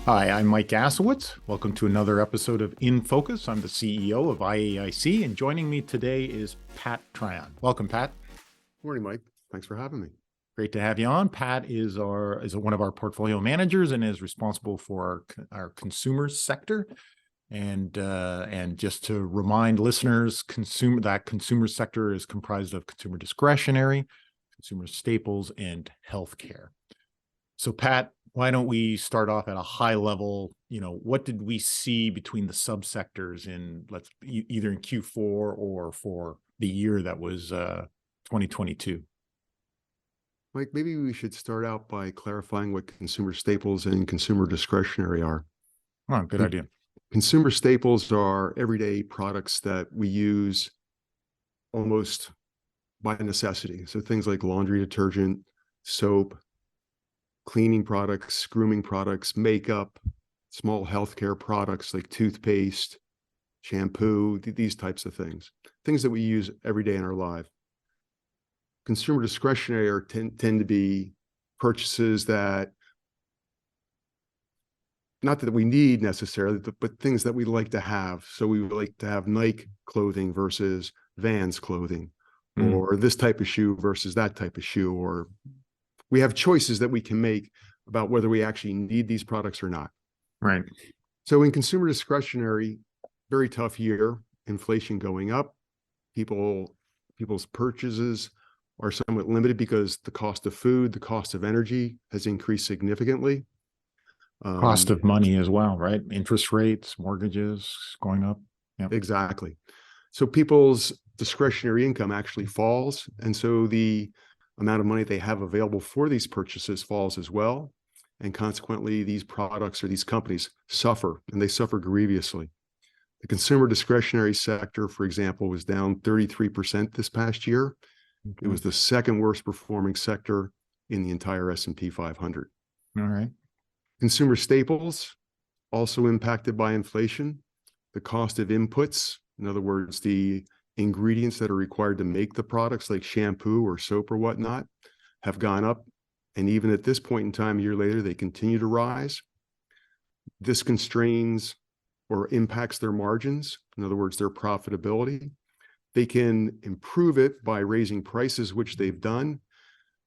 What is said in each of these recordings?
Hi, I'm Mike Gassewitz. Welcome to another episode of In Focus. I'm the CEO of IAIC, and joining me today is Pat Tryon. Welcome, Pat. Morning, Mike. Thanks for having me. Great to have you on. Pat is one of our portfolio managers and is responsible for our consumer sector. And just to remind listeners, consumer sector is comprised of consumer discretionary, consumer staples, and healthcare. So, Pat, why don't we start off at a high level? What did we see between the subsectors in either in Q4 or for the year that was 2022? Mike, maybe we should start out by clarifying what consumer staples and consumer discretionary are. Oh, good idea. Consumer staples are everyday products that we use almost by necessity. So things like laundry detergent, soap, cleaning products, grooming products, makeup, small healthcare products like toothpaste, shampoo, these types of things that we use every day in our life. Consumer discretionary tend to be purchases that, not that we need necessarily, but things that we like to have. So we would like to have Nike clothing versus Vans clothing, or this type of shoe versus that type of shoe, or we have choices that we can make about whether we actually need these products or not. Right. So in consumer discretionary, very tough year, inflation going up, people's purchases are somewhat limited because the cost of food, the cost of energy has increased significantly. Cost of money as well, right? Interest rates, mortgages going up. Yep. Exactly. So people's discretionary income actually falls. And so the amount of money they have available for these purchases falls as well. And consequently, these products or these companies suffer, and they suffer grievously. The consumer discretionary sector, for example, was down 33% this past year. Okay. It was the second worst performing sector in the entire S&P 500. All right. Consumer staples also impacted by inflation. The cost of inputs, in other words, the ingredients that are required to make the products like shampoo or soap or whatnot, have gone up. And even at this point in time, a year later, they continue to rise. This constrains or impacts their margins, in other words, their profitability. They can improve it by raising prices, which they've done.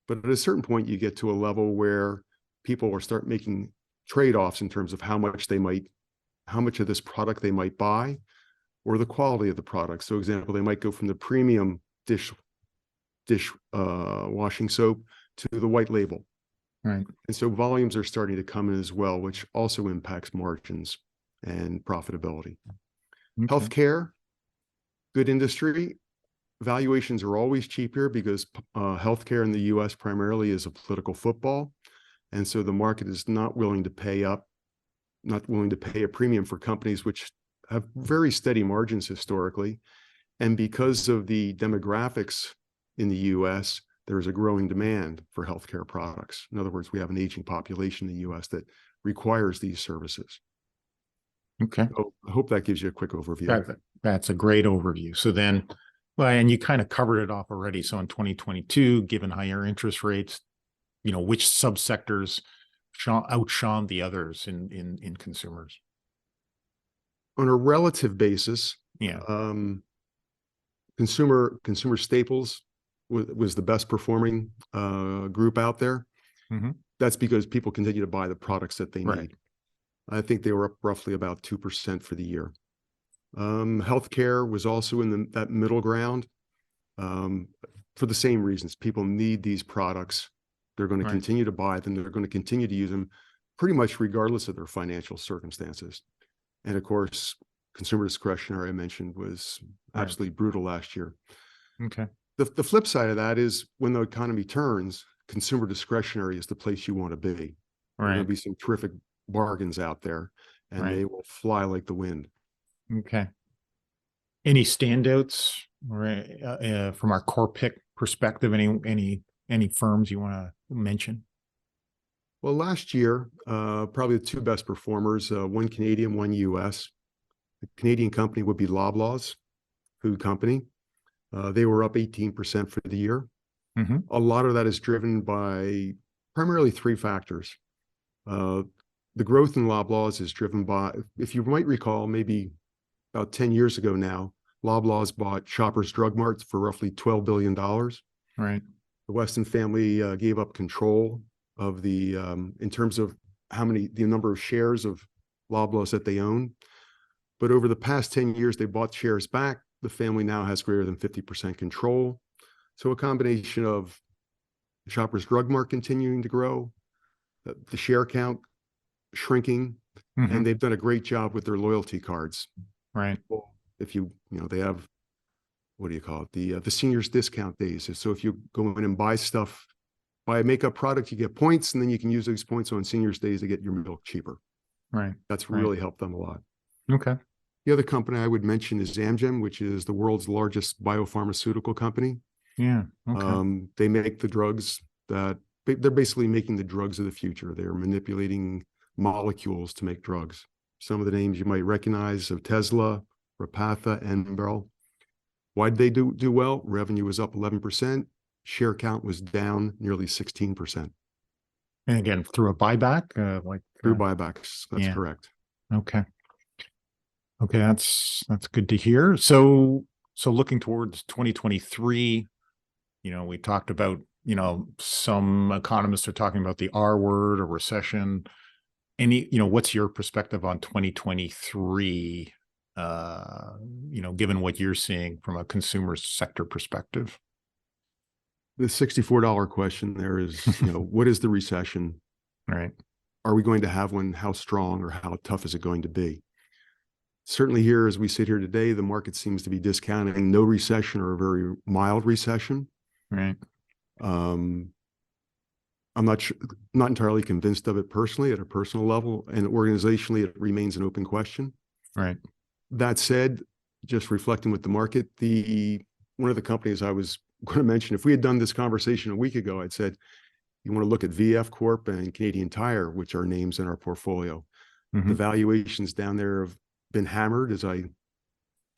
But at a certain point, you get to a level where people will start making trade-offs in terms of how much of this product they might buy, or the quality of the product. So, example, they might go from the premium dish washing soap to the white label. Right. And so volumes are starting to come in as well, which also impacts margins and profitability. Okay. Healthcare, good industry. Valuations are always cheaper because healthcare in the US primarily is a political football. And so the market is not willing to pay a premium for companies which have very steady margins historically. And because of the demographics in the US, there's a growing demand for healthcare products. In other words, we have an aging population in the US that requires these services. Okay. So I hope that gives you a quick overview. That's a great overview. So then, well, and you kind of covered it off already. So in 2022, given higher interest rates, which subsectors outshone the others in consumers? On a relative basis, yeah, consumer staples was the best performing group out there. Mm-hmm. That's because people continue to buy the products that they need. Right. I think they were up roughly about 2% for the year. Healthcare was also in that middle ground for the same reasons. People need these products. They're going to continue to buy them. They're going to continue to use them pretty much regardless of their financial circumstances. And of course, consumer discretionary, I mentioned, was absolutely brutal last year. Okay. The flip side of that is when the economy turns, consumer discretionary is the place you want to be. There are going to be some terrific bargains out there, and they will fly like the wind. Okay. Any standouts from our core pick perspective? Any firms you want to mention? Well, last year, probably the two best performers, one Canadian, one US. The Canadian company would be Loblaws Food Company. They were up 18% for the year. Mm-hmm. A lot of that is driven by primarily three factors. the growth in Loblaws is driven by, if you might recall, maybe about 10 years ago now, Loblaws bought Shoppers Drug Mart for roughly $12 billion. Right. The Weston family gave up control of the, in terms of the number of shares of Loblaws that they own. But over the past 10 years, they bought shares back. The family now has greater than 50% control. So a combination of Shoppers Drug Mart continuing to grow, the share count shrinking, and they've done a great job with their loyalty cards. Right. If they have, what do you call it? The seniors discount days. So if you go in and buy a makeup product, you get points, and then you can use those points on seniors days to get your milk cheaper. Right. That's really helped them a lot. Okay. The other company I would mention is Amgen, which is the world's largest biopharmaceutical company. Yeah. Okay. They make the drugs they're basically making the drugs of the future. They're manipulating molecules to make drugs. Some of the names you might recognize of Tesla, Repatha, Enbrel. Why did they do well? Revenue was up 11%. Share count was down nearly 16%. And again, through a buyback, Through buybacks. That's correct. Okay. Okay, that's good to hear. So looking towards 2023, we talked about, some economists are talking about the R word, or recession. What's your perspective on 2023, given what you're seeing from a consumer sector perspective? The $64 question there is, what is the recession? Right. Are we going to have one? How strong or how tough is it going to be? Certainly here, as we sit here today, the market seems to be discounting no recession or a very mild recession. Right. I'm not entirely convinced of it personally at a personal level, and organizationally, it remains an open question. Right. That said, just reflecting with the market, one of the companies I was going to mention, if we had done this conversation a week ago, I'd said, you want to look at VF Corp and Canadian Tire, which are names in our portfolio. The valuations down there have been hammered, as I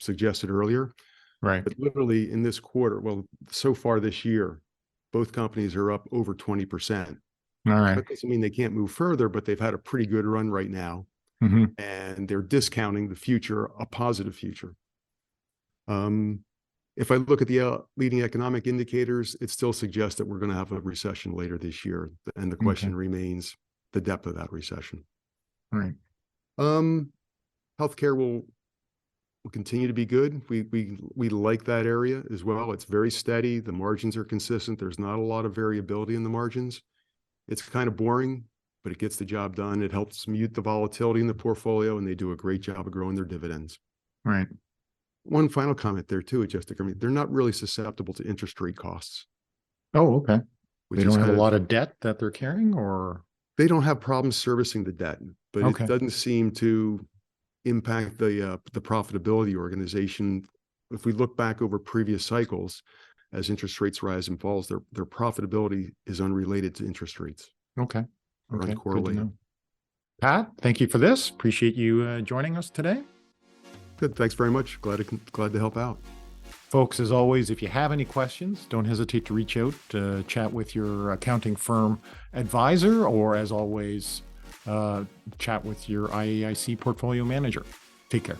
suggested earlier. Right. But literally in this quarter, well, so far this year, both companies are up over 20%. All right. That doesn't mean they can't move further, but they've had a pretty good run right now. And they're discounting the future, a positive future. If I look at the leading economic indicators, it still suggests that we're going to have a recession later this year. And the question remains the depth of that recession. Right. Healthcare will continue to be good. We like that area as well. It's very steady. The margins are consistent. There's not a lot of variability in the margins. It's kind of boring, but it gets the job done. It helps mute the volatility in the portfolio, and they do a great job of growing their dividends. Right. One final comment there too, Justin. I mean, they're not really susceptible to interest rate costs. Oh, okay. They don't have a lot of debt that they're carrying, or they don't have problems servicing the debt, but it doesn't seem to impact the profitability of the organization. If we look back over previous cycles, as interest rates rise and falls, their profitability is unrelated to interest rates. Okay. Or Okay. uncorrelated. Pat, thank you for this. Appreciate you joining us today. Good. Thanks very much. Glad to help out. Folks, as always, if you have any questions, don't hesitate to reach out, chat with your accounting firm advisor, or as always, chat with your IAIC portfolio manager. Take care.